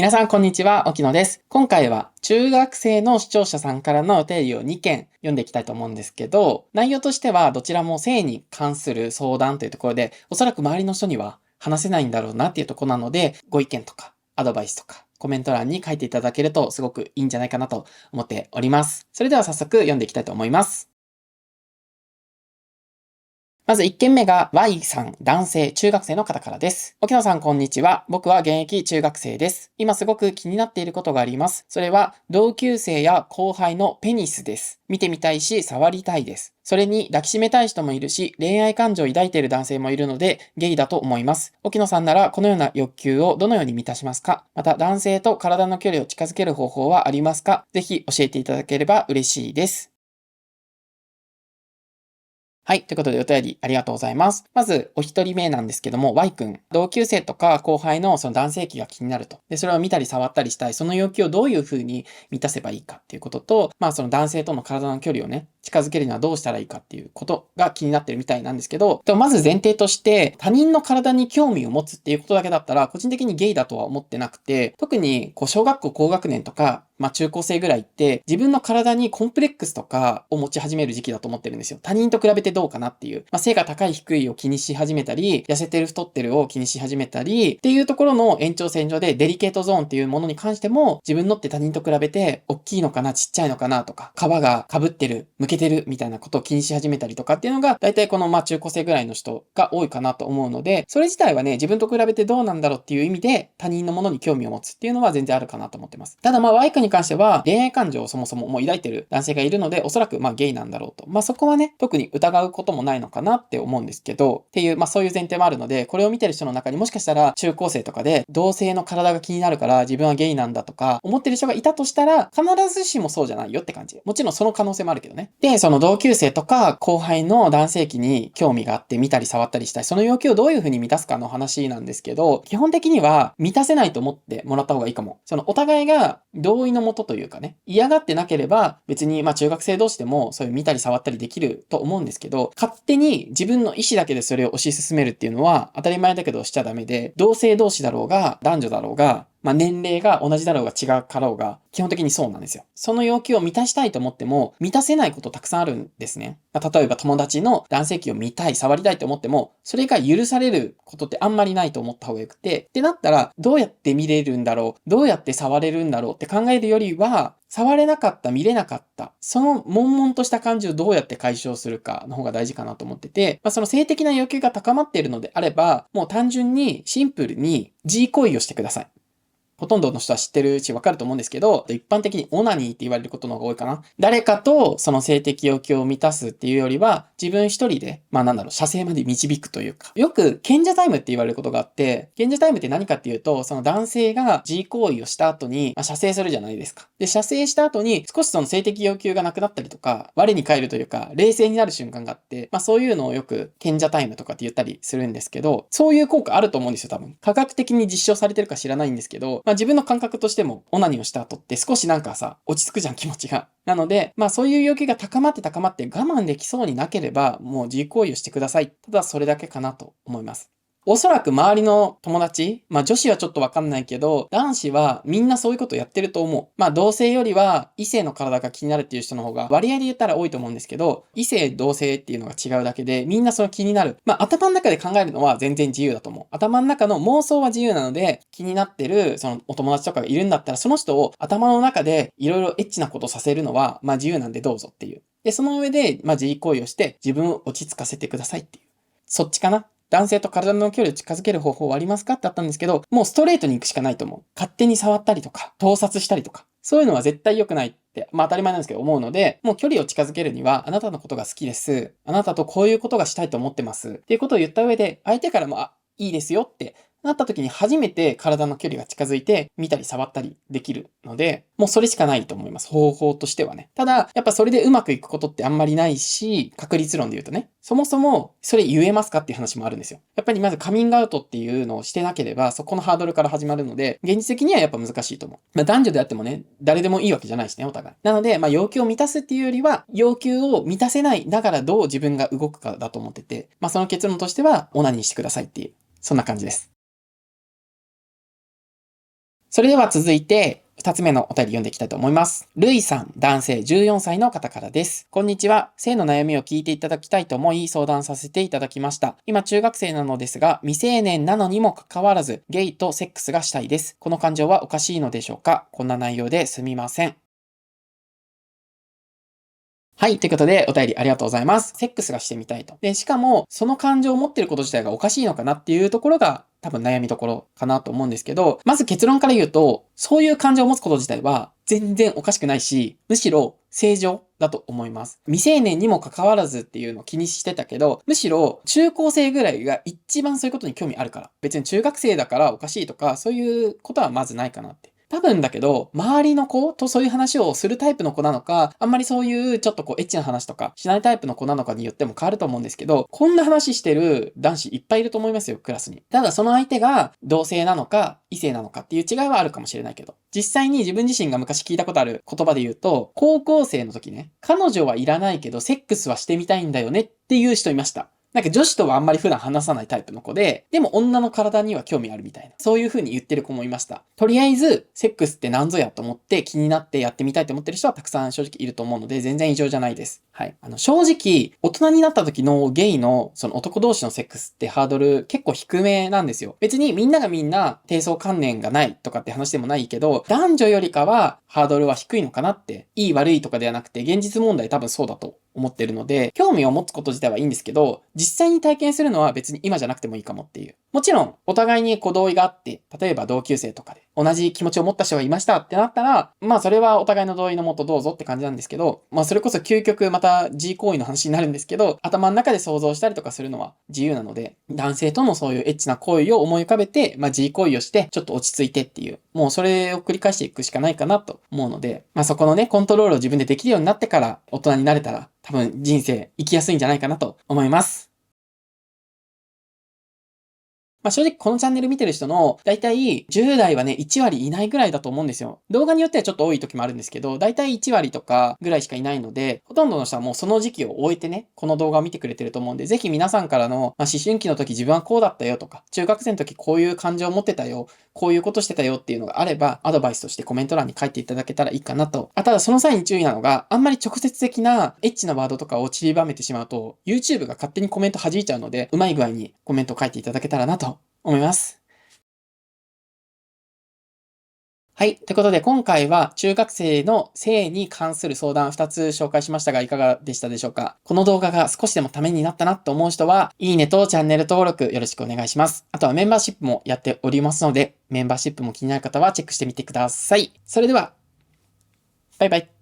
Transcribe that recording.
皆さん、こんにちは。沖野です。今回は中学生の視聴者さんからのお便りを2件読んでいきたいと思うんですけど、内容としてはどちらも性に関する相談というところで、おそらく周りの人には話せないんだろうなっていうところなので、ご意見とかアドバイスとかコメント欄に書いていただけるとすごくいいんじゃないかなと思っております。それでは早速読んでいきたいと思います。まず1件目が Y さん、男性、中学生の方からです。沖野さん、こんにちは。僕は現役中学生です。今すごく気になっていることがあります。それは、同級生や後輩のペニスです。見てみたいし、触りたいです。それに抱きしめたい人もいるし、恋愛感情を抱いている男性もいるので、ゲイだと思います。沖野さんなら、このような欲求をどのように満たしますか？また、男性と体の距離を近づける方法はありますか？ぜひ教えていただければ嬉しいです。はい。ということで、お便りありがとうございます。まず、お一人目なんですけども、Y 君。同級生とか後輩のその男性器が気になると。で、それを見たり触ったりしたい。その要求をどういう風に満たせばいいかっていうことと、その男性との体の距離をね、近づけるにはどうしたらいいかっていうことが気になってるみたいなんですけど、まず前提として、他人の体に興味を持つっていうことだけだったら、個人的にゲイだとは思ってなくて、特に、小学校高学年とか、中高生ぐらいって自分の体にコンプレックスとかを持ち始める時期だと思ってるんですよ。他人と比べてどうかなっていう。背が高い低いを気にし始めたり、痩せてる太ってるを気にし始めたり、っていうところの延長線上でデリケートゾーンっていうものに関しても、自分のって他人と比べて大きいのかな、ちっちゃいのかなとか、皮が被ってる、剥けてるみたいなことを気にし始めたりとかっていうのが、大体この中高生ぐらいの人が多いかなと思うので、それ自体はね、自分と比べてどうなんだろうっていう意味で、他人のものに興味を持つっていうのは全然あるかなと思ってます。ただワイ君に関しては、恋愛感情をそもそももう抱いてる男性がいるので、おそらくゲイなんだろうと。そこはね、特に疑うこともないのかなって思うんですけど、っていう、そういう前提もあるので、これを見てる人の中にもしかしたら中高生とかで、同性の体が気になるから自分はゲイなんだとか、思ってる人がいたとしたら、必ずしもそうじゃないよって感じ。もちろんその可能性もあるけどね。で、その同級生とか後輩の男性器に興味があって見たり触ったりしたい。その要求をどういう風に満たすかの話なんですけど、基本的には満たせないと思ってもらった方がいいかも。そのお互いが同意のもとというかね、嫌がってなければ別に中学生同士でもそういう見たり触ったりできると思うんですけど、勝手に自分の意思だけでそれを推し進めるっていうのは当たり前だけどしちゃダメで、同性同士だろうが男女だろうが、年齢が同じだろうが違うかろうが、基本的にそうなんですよ。その要求を満たしたいと思っても、満たせないことたくさんあるんですね。例えば友達の男性器を見たい、触りたいと思っても、それが許されることってあんまりないと思った方がよくて、ってなったら、どうやって見れるんだろう、どうやって触れるんだろうって考えるよりは、触れなかった、見れなかった、その悶々とした感じをどうやって解消するかの方が大事かなと思ってて、その性的な要求が高まっているのであれば、もう単純にシンプルに G 行為をしてください。ほとんどの人は知ってるしわかると思うんですけど、一般的にオナニーって言われることの方が多いかな。誰かとその性的要求を満たすっていうよりは、自分一人で、射精まで導くというか。よく、賢者タイムって言われることがあって、賢者タイムって何かっていうと、その男性が G 行為をした後に、射精するじゃないですか。で、射精した後に、少しその性的要求がなくなったりとか、我に返るというか、冷静になる瞬間があって、そういうのをよく、賢者タイムとかって言ったりするんですけど、そういう効果あると思うんですよ、多分。科学的に実証されてるか知らないんですけど、自分の感覚としても、オナニーをした後って少し落ち着くじゃん、気持ちが。なので、そういう要求が高まって我慢できそうになければ、もう自行為をしてください。ただそれだけかなと思います。おそらく周りの友達、女子はちょっとわかんないけど、男子はみんなそういうことやってると思う。同性よりは異性の体が気になるっていう人の方が割合で言ったら多いと思うんですけど、異性同性っていうのが違うだけで、みんなその気になる。頭の中で考えるのは全然自由だと思う。頭の中の妄想は自由なので、気になってるそのお友達とかがいるんだったら、その人を頭の中でいろいろエッチなことさせるのは、自由なんでどうぞっていう。で、その上で、自慰行為をして自分を落ち着かせてくださいっていう。そっちかな。男性と体の距離を近づける方法はありますかってあったんですけど、もうストレートに行くしかないと思う。勝手に触ったりとか、盗撮したりとか、そういうのは絶対良くないって、当たり前なんですけど思うので、もう距離を近づけるには、あなたのことが好きです。あなたとこういうことがしたいと思ってます。っていうことを言った上で、相手からも、いいですよってなった時に初めて体の距離が近づいて見たり触ったりできるので、もうそれしかないと思います。方法としてはね。ただ、やっぱそれでうまくいくことってあんまりないし、確率論で言うとね、そもそもそれ言えますかっていう話もあるんですよ。やっぱりまずカミングアウトっていうのをしてなければ、そこのハードルから始まるので、現実的にはやっぱ難しいと思う。男女であってもね、誰でもいいわけじゃないしね、お互い。なので、要求を満たすっていうよりは、要求を満たせない、だからどう自分が動くかだと思ってて、その結論としては、オナニーしてくださいっていう、そんな感じです。それでは続いて、2つ目のお便り読んでいきたいと思います。ルイさん、男性14歳の方からです。こんにちは。性の悩みを聞いていただきたいと思い相談させていただきました。今中学生なのですが、未成年なのにもかかわらず、ゲイとセックスがしたいです。この感情はおかしいのでしょうか？こんな内容ですみません。はい。ということで、お便りありがとうございます。セックスがしてみたいと。で、しかも、その感情を持ってること自体がおかしいのかなっていうところが、多分悩みどころかなと思うんですけど、まず結論から言うと、そういう感情を持つこと自体は、全然おかしくないし、むしろ正常だと思います。未成年にもかかわらずっていうのを気にしてたけど、むしろ中高生ぐらいが一番そういうことに興味あるから。別に中学生だからおかしいとか、そういうことはまずないかなって。多分だけど、周りの子とそういう話をするタイプの子なのか、あんまりそういうちょっとエッチな話とかしないタイプの子なのかによっても変わると思うんですけど、こんな話してる男子いっぱいいると思いますよ、クラスに。ただその相手が同性なのか異性なのかっていう違いはあるかもしれないけど、実際に自分自身が昔聞いたことある言葉で言うと、高校生の時ね、彼女はいらないけどセックスはしてみたいんだよねっていう人いました。なんか女子とはあんまり普段話さないタイプの子で、でも女の体には興味あるみたいな。そういう風に言ってる子もいました。とりあえず、セックスって何ぞやと思って気になってやってみたいと思ってる人はたくさん正直いると思うので、全然異常じゃないです。はい。正直、大人になった時のゲイの、その男同士のセックスってハードル結構低めなんですよ。別にみんながみんな低層観念がないとかって話でもないけど、男女よりかはハードルは低いのかなって、いい悪いとかではなくて、現実問題多分そうだと思ってるので、興味を持つこと自体はいいんですけど、実際に体験するのは別に今じゃなくてもいいかもっていう。もちろん、お互いに同意があって、例えば同級生とかで、同じ気持ちを持った人がいましたってなったら、まあそれはお互いの同意のもとどうぞって感じなんですけど、まあそれこそ究極また G 行為の話になるんですけど、頭の中で想像したりとかするのは自由なので、男性とのそういうエッチな行為を思い浮かべて、まあ G 行為をして、ちょっと落ち着いてっていう、もうそれを繰り返していくしかないかなと思うので、まあそこのね、コントロールを自分でできるようになってから大人になれたら、多分人生生きやすいんじゃないかなと思います。まあ正直このチャンネル見てる人の、だいたい10代はね、1割いないぐらいだと思うんですよ。動画によってはちょっと多い時もあるんですけど、だいたい1割とかぐらいしかいないので、ほとんどの人はもうその時期を終えてね、この動画を見てくれてると思うんで、ぜひ皆さんからの、まあ、思春期の時自分はこうだったよとか、中学生の時こういう感情を持ってたよ、こういうことしてたよっていうのがあれば、アドバイスとしてコメント欄に書いていただけたらいいかなと。ただその際に注意なのが、あんまり直接的なエッチなワードとかを散りばめてしまうと、YouTube が勝手にコメント弾いちゃうので、うまい具合にコメントを書いていただけたらなと思います。はい。ということで、今回は中学生の性に関する相談2つ紹介しましたが、いかがでしたでしょうか？この動画が少しでもためになったなと思う人は、いいねとチャンネル登録よろしくお願いします。あとはメンバーシップもやっておりますので、メンバーシップも気になる方はチェックしてみてください。それでは、バイバイ。